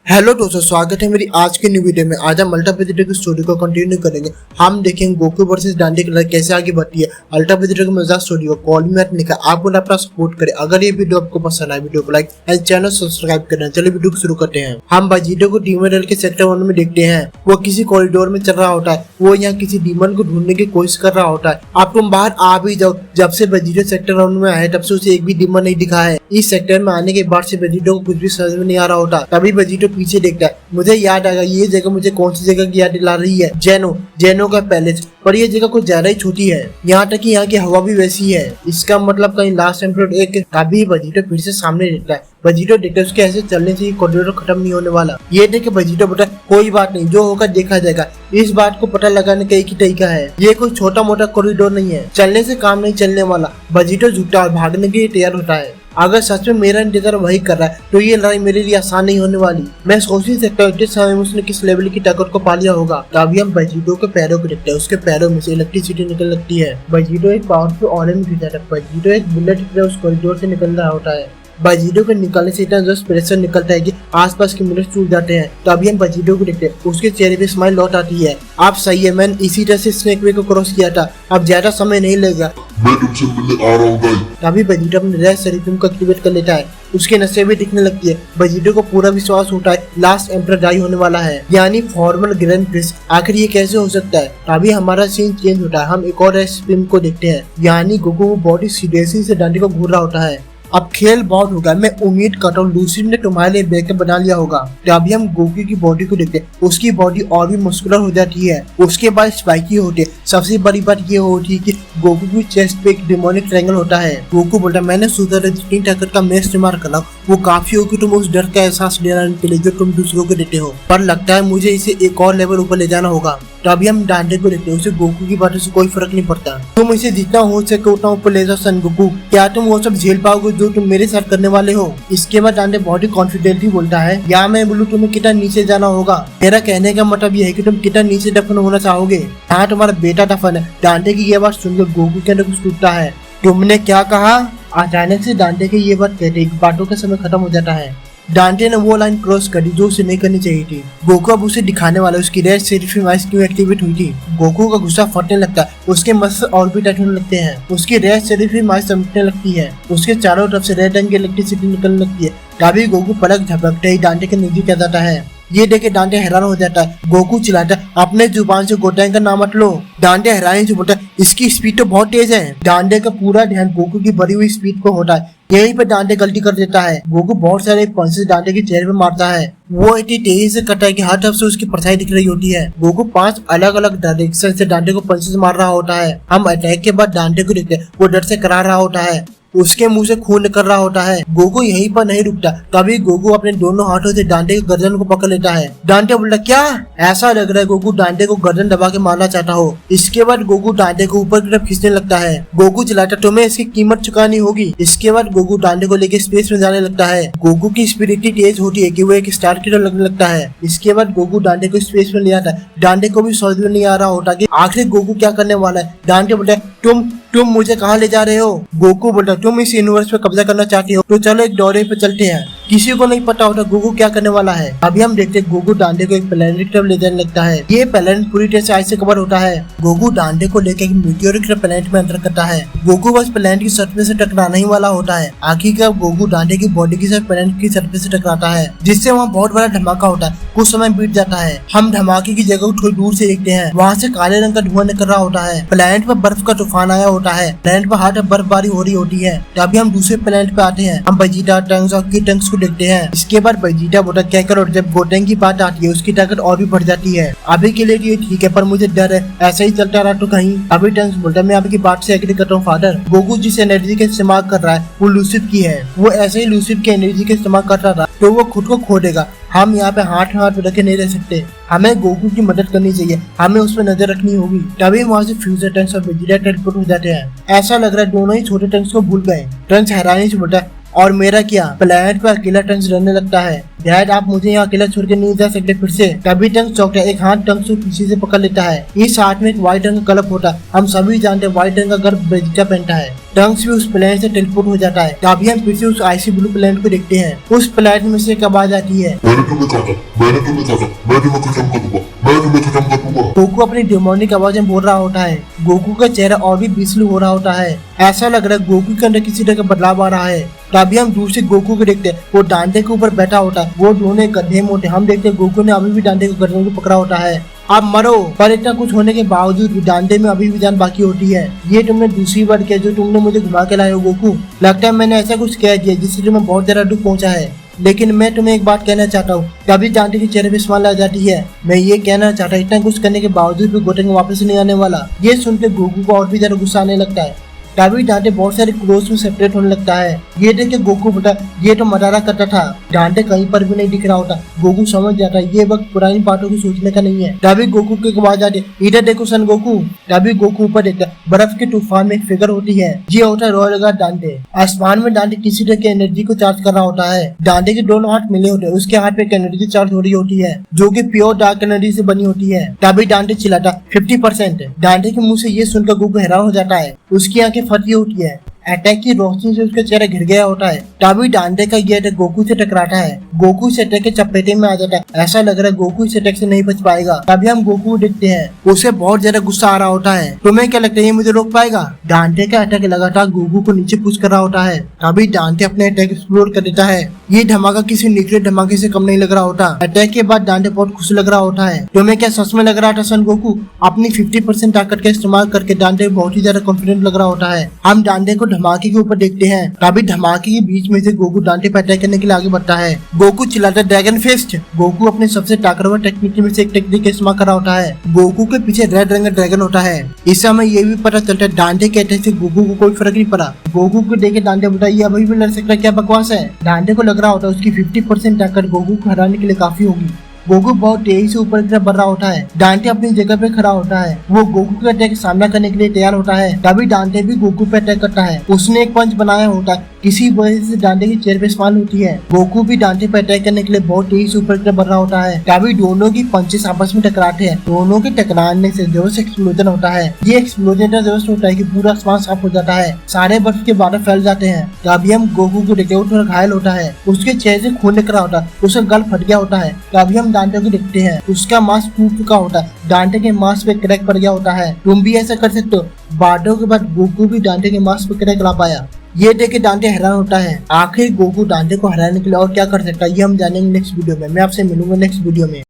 Hello दोस्तों, स्वागत है मेरी आज के न्यू वीडियो में। आज हम अल्ट्रा वेजिटेटर की स्टोरी को कंटिन्यू करेंगे। हम देखेंगे गोकू वर्सेस डांडे की लड़ाई कैसे आगे बढ़ती है। अल्ट्रा वेजिटेटर की मजेदार स्टोरी को कॉल में लिखा आप बोला अपना सपोर्ट करें। अगर ये वीडियो आपको पसंद आए वीडियो को लाइक एंड चैनल सब्सक्राइब करना। चलिए वीडियो को शुरू करते हैं। हम वेजिटेटर को डीमन रेल के सेक्टर 1 में देखते हैं। वो किसी कॉरिडोर में चल रहा होता है। वो यहाँ किसी डीमन को ढूंढने की कोशिश कर रहा होता है। आप तुम बाहर आ भी जाओ। जब से वेजिटेटर सेक्टर 1 में आए तब से उसे एक भी डीमन नहीं दिखा है। इस सेक्टर में आने के बाद से वेजिटेटर को कुछ भी समझ में नहीं आ रहा होता। तभी वेजिटेटर पीछे देखता है। मुझे याद आ गया ये जगह मुझे कौन सी जगह की याद दिला रही है। जैनो का पैलेस। पर ये जगह कुछ ज्यादा ही छोटी है। यहाँ तक कि यहाँ की हवा भी वैसी है। इसका मतलब कहीं लास्ट एपिसोड एक तभी वेजिटेटर फिर से सामने देखता है। वेजिटेटर देखता है उसके ऐसे चलने से कॉरिडोर खत्म नहीं होने वाला। ये देख वेजिटेटर बोलता है कोई बात नहीं, जो होगा देखा जाएगा। इस बात को पता लगाने का एक ही तरीका है। ये कोई छोटा मोटा कॉरिडोर नहीं है। चलने से काम नहीं चलने वाला। वेजिटेटर झुकता और भागने के लिए तैयार होता है। अगर सच में मेरा इंतजार वही कर रहा है तो ये लड़ाई मेरे लिए आसान नहीं होने वाली। मैं सोच ही सकता हूँ इतने समय में उसने किस लेवल की ताकत को पा लिया होगा। तभी हम वेजिटेटर के पैरों को देखते हैं। उसके पैरों में से इलेक्ट्रिसिटी निकल लगती है। वेजिटेटर एक पावरफुल ऑरेंज में गिरता है। वेजिटेटर एक बुलेट की तरह उस कॉरिडोर से निकल रहा होता है। वेजिटेटर के निकलने से इतना जोश प्रेशर निकलता है कि आसपास के मिनट टूट जाते हैं। तभी हम वेजिटेटर को देखते हैं। उसके चेहरे पे स्माइल लौट आती है। आप सही है, मैंने इसी तरह से स्नेक वे को क्रॉस किया था। अब ज्यादा समय नहीं लगेगा, मैं तुमसे मिलने आ रहा हूँ गाइस। तभी वेजिटेटर अपने रेड सेरेफिम को एक्टिवेट कर लेता है। उसके नसें भी दिखने लगती है। वेजिटेटर को पूरा विश्वास होता है लास्ट एम्परर डाई होने वाला है, यानी फॉर्मल ग्रैंड प्रिंस। आखिर ये कैसे हो सकता है। तभी हमारा सीन चेंज होता है। हम एक और फिल्म को देखते हैं, यानी गोकू बॉडी सीरियसली से डांडी को घूर रहा होता है। अब खेल बहुत होगा। मैं उम्मीद करता हूँ लूसी ने तुम्हारे लिए बैकअप बना लिया होगा। तभी हम गोकू की बॉडी को देखते हैं। उसकी बॉडी और भी मस्कुलर हो जाती है। उसके बाद स्पाइकी होते। सबसे बड़ी बात ये होती है कि गोकू की चेस्ट पे एक डेमोनिक ट्रायंगल होता है। गोकू बोलता है मैंने सोचा था जितनी ताकत का मैं इस्तेमाल कर रहा हूँ वो काफी हो कि तुम उस डर का एहसास दिलाने के लिए जो तुम दूसरों को देते हो। पर लगता है मुझे इसे एक और लेवल ऊपर ले जाना होगा। तभी हम डांडे को देखते हैं। उसे गोकू की बातों से कोई फर्क नहीं पड़ता। तुम इसे जितना हो सके उतना ऊपर ले जाओ सन गोकू। क्या तुम वो सब झेल पाओगे जो तुम मेरे साथ करने वाले हो। इसके बाद डांडे बहुत ही कॉन्फिडेंटली बोलता है या मैं बोलूँ तुम्हें कितना नीचे जाना होगा। मेरा कहने का मतलब ये है कि तुम कितना नीचे दफन होना चाहोगे। हाँ, तुम्हारा बेटा दफन है। डांडे की ये बात सुनकर गोकू के अंदर कुछ टूटता है। तुमने क्या कहा। अचानक से डांडे की ये बात कहते ही बातों का समय खत्म हो जाता है। डांटे ने वो लाइन क्रॉस करी जो उसे नहीं करनी चाहिए थी। गोकू अब उसे दिखाने वाला उसकी रेड सेरेफिम आइज क्यों एक्टिवेट हुई थी। गोकू का गुस्सा फटने लगता है। उसके मसल और भी टाइट होने लगते हैं। उसकी रेड सेरेफिम आइज चमकने लगती है। उसके चारों तरफ से रेड रंग की इलेक्ट्रिसिटी निकलने लगती है। तभी गोकू पलक झपकते ही डांटे के नजदीक आ जाता है। ये देखे डांटे हैरान हो जाता है। गोकू चिल्लाता है अपने जुबान से गोटांग का नाम मत लो। डांटे हैरानी से बोलता है इसकी स्पीड तो बहुत तेज है। डांटे का पूरा ध्यान गोकू की बढ़ी हुई स्पीड पर होता है। यहीं पर डांटे गलती कर देता है। गोकू बहुत सारे पंचेस डांटे के चेहरे पे मारता है। वो इतनी तेजी से करता है कि हर तरफ से उसकी परछाई दिख रही होती है। गोकू 5 अलग अलग डायरेक्शन से डांटे को पंचेस मार रहा होता है। हम अटैक के बाद डांटे को देखते हैं। वो डर से करा रहा होता है। उसके मुंह से खून निकल रहा होता है। गोकू यहीं पर नहीं रुकता। तभी गोकू अपने दोनों हाथों से डांटे के गर्दन को पकड़ लेता है। डांटे बोलता क्या। ऐसा लग रहा है गोकू डांटे को गर्दन दबा के मारना चाहता हो। इसके बाद गोकू डांटे को ऊपर की तरफ खींचने लगता है। गोकू चिल्लाता तुम्हें इसकी कीमत चुकानी होगी। इसके बाद गोकू डांटे को लेकर स्पेस में जाने लगता है। गोकू की स्पीड इतनी तेज होती है कि वो एक स्टार की तरह लगने लगता है। इसके बाद गोकू डांटे को स्पेस में ले आता है। डांटे को भी समझ में नहीं आ रहा होता कि आखिर गोकू क्या करने वाला है। डांटे बोलता है तुम मुझे कहाँ ले जा रहे हो। गोकू बोलता है तुम इस यूनिवर्स पे कब्जा करना चाहती हो तो चलो एक दौरे पे चलते हैं। किसी को नहीं पता होता गोकू क्या करने वाला है। अभी हम देखते हैं गोकू डांडे को एक प्लेनेट की तरफ ले जाने लगता है। ये प्लेनेट पूरी तरह से आइस से कवर होता है। गोकू डांडे को लेकर एक मीटियोर की प्लेनेट में एंटर करता है। गोकू बस प्लेनेट की सरफेस से टकराना ही वाला होता है। आखिरकार गोकू डांडे की बॉडी के साथ प्लेनेट की सरफेस से टकराता है, जिससे वहाँ बहुत बड़ा धमाका होता है। कुछ समय बीत जाता है। हम धमाके की जगह थोड़ी दूर से देखते हैं। वहाँ से काले रंग का धुआं निकल रहा होता है। प्लेनेट पर बर्फ का तूफान आया होता है। प्लेनेट पर हर बर्फबारी हो रही होती है। तभी हम दूसरे प्लेनेट पे आते हैं। हम वेजिटा टंक्स और की टंक्स को देखते हैं। इसके बाद वेजिटा बोलता क्या करो। जब गोटेंग की बात आती है उसकी ताकत और भी बढ़ जाती है। अभी के लिए ये ठीक है पर मुझे डर है ऐसा ही चलता रहा तो कहीं। अभी टंक्स बोलता मैं आपकी बात से एग्री करता हूँ फादर। गोकू जिस एनर्जी का इस्तेमाल कर रहा है वो लूसिफ की है। वो ऐसे ही लूसिफ की एनर्जी का इस्तेमाल करता रहा तो वो खुद को खो देगा। हम यहाँ पे हाथ रखे नहीं रह सकते। हमें गोकू की मदद करनी चाहिए। हमें उस पर नजर रखनी होगी। तभी वहाँ से फ्यूजर टंक्स और वेजिटा टेलीपोर्ट हो जाते हैं। ऐसा लग रहा है दोनों ही छोटे टंक्स को भूल गए। टंक्स हैरानी से बोलता है और मेरा क्या, प्लेनेट पर अकेला टंक्स रहने लगता है। डैड आप मुझे यहाँ अकेला छोड़ के नहीं जा सकते फिर से। तभी टंक्स चौंकता है, एक हाथ टंक्स को पीछे से पकड़ लेता है। इस हाथ में एक व्हाइट रंग का कलप होता है। हम सभी जानते हैं व्हाइट रंग का गर्व वेजिटा पहनता है। टंक्स भी उस प्लेनेट से टेलीपोर्ट हो जाता है। तभी हम फिर से उस आइसी ब्लू प्लेनेट को देखते हैं। उस प्लेनेट में से एक आवाज आती है, मैंने तुम्हें कहा था, मैं तुम्हें खत्म कर दूंगा, मैं तुम्हें खत्म कर दूंगा। गोकू अपनी डेमोनिक आवाज में बोल रहा होता है। गोकू का चेहरा और भी बिस्लू हो रहा होता है। ऐसा लग रहा है गोकू के अंदर किसी तरह का बदलाव आ रहा है। तभी हम दूर से गोकू को देखते हैं, वो डांडे के ऊपर बैठा होता है। वो दोनों गड्ढे में होते हैं। हम देखते हैं गोकू ने अभी भी डांडे को गड्ढे को पकड़ा होता है। आप मरो, पर इतना कुछ होने के बावजूद भी डांडे में अभी भी जान बाकी होती है। ये तुमने दूसरी बार किया जो तुमने मुझे घुमा के लाए हो गोकू। लगता है मैंने ऐसा कुछ कह दिया जिससे तुम्हें बहुत ज्यादा दुख पहुंचा है। लेकिन मैं तुम्हें एक बात कहना चाहता हूँ। तभी डांडे के चेहरे पे स्माइल आ जाती है। मैं ये कहना चाहता हूँ, इतना कुछ करने के बावजूद भी गोटेंग वापस नहीं आने वाला। ये सुनकर गोकू को और भी ज्यादा गुस्सा आने लगता है। तभी डांटे बहुत सारे क्लोज में सेपरेट होने लगता है। ये देख के गोकू बेटा ये तो मजारा करता था। डांटे कहीं पर भी नहीं दिख रहा होता। गोकू समझ जाता है ये वक्त पुरानी बातों को सोचने का नहीं है। तभी गोकू की आवाज आती है, इधर देखो सन गोकू। तभी गोकू ऊपर देखता है, बर्फ के तूफान में एक फिगर होती है। ये होता है रॉयल गार्ड डांटे। आसमान में डांटे किसी तरह की एनर्जी को चार्ज कर रहा होता है। डांटे के दोनों हाथ मिले होते हैं। उसके हाथ पे एक एनर्जी चार्ज हो रही होती है जो की प्योर डार्क एनर्जी से बनी होती है। तभी डांटे चिल्लाता 50%। डांटे के मुंह से ये सुनकर गोकू हैरान हो जाता है। उसकी आंखें फटी होती है। अटैक की रोशनी से उसका चेहरा घिर गया होता है। तभी डांडे का ये अटैक गोकू से टकराता है। गोकू इस अटैक के चपेटे में आ जाता है। ऐसा लग रहा है गोकू इस अटैक से नहीं बच पाएगा। तभी हम गोकू को देखते हैं, उसे बहुत ज्यादा गुस्सा आ रहा होता है। तुम्हें क्या लगता है ये मुझे रोक पाएगा? डांडे का अटैक लगातार गोकू को नीचे पुश कर रहा होता है। तभी डांडे अपने अटैक एक्सप्लोर कर देता है। ये धमाका किसी न्यूक्लियर धमाके से कम नहीं लग रहा होता। अटैक के बाद डांडे बहुत खुश लग रहा होता है। तुम्हें क्या सच में लग रहा था सन गोकू? अपनी 50% ताकत का इस्तेमाल करके डांडे बहुत ही ज्यादा कॉन्फिडेंट लग रहा होता है। हम डांडे को धमाके के ऊपर देखते हैं। तभी धमाके के बीच में से गोकू डांटे पे अटैक करने के लिए आगे बढ़ता है। गोकू चिल्लाता है ड्रैगन फिस्ट। गोकू अपने सबसे ताकतवर टेक्निक में से एक टेक्निक का इस्तेमाल कर रहा होता है। गोकू के पीछे रेड रंग का ड्रैगन होता है। इस समय ये भी पता चलता है डांटे के अटैक से गोकू को कोई फर्क नहीं पड़ा। गोकू को देखे डांटे बोलता है ये अभी भी लड़ सकता है, क्या बकवास है। डांटे को लग रहा होता है उसकी 50% ताकत गोकू को हराने के लिए काफी होगी। गोकू बहुत तेजी से ऊपर की तरफ बढ़ रहा होता है। डांटे अपनी जगह पे खड़ा होता है। वो गोकू के अटैक का सामना करने के लिए तैयार होता है। तभी डांटे भी गोकू पे अटैक करता है। उसने एक पंच बनाया होता है। किसी वजह से डांटे की चेहरे पे स्माइल होती है। गोकू भी डांटे पे अटैक करने के लिए बहुत तेजी से ऊपर की तरफ बढ़ रहा होता है। तभी दोनों की पंचेस आपस में टकराते हैं। दोनों के टकराने से जबरदस्त एक्सप्लोजन होता है। ये एक्सप्लोजन इतना जबरदस्त होता है कि पूरा आसमान साफ हो जाता है। सारे बर्फ के बादल फैल जाते हैं। तभी हम गोकू को देखते हैं, वो थोड़ा घायल होता है। उसके चेहरे से खून निकल रहा होता है। उसका गल फट गया होता है। तभी हम डांटे को देखते हैं, उसका मास्क टूट चुका होता है। डांटे के मास्क पे क्रैक पड़ गया होता है। तुम भी ऐसा कर सकते हो। बातों के बाद गोकू भी डांटे के मास्क पे क्रैक ला पाया। ये देख के डांटे हैरान होता है। आखिर गोकू डांटे को हराने के लिए और क्या कर सकता है ये हम जानेंगे नेक्स्ट वीडियो में। मैं आपसे मिलूंगा नेक्स्ट वीडियो में।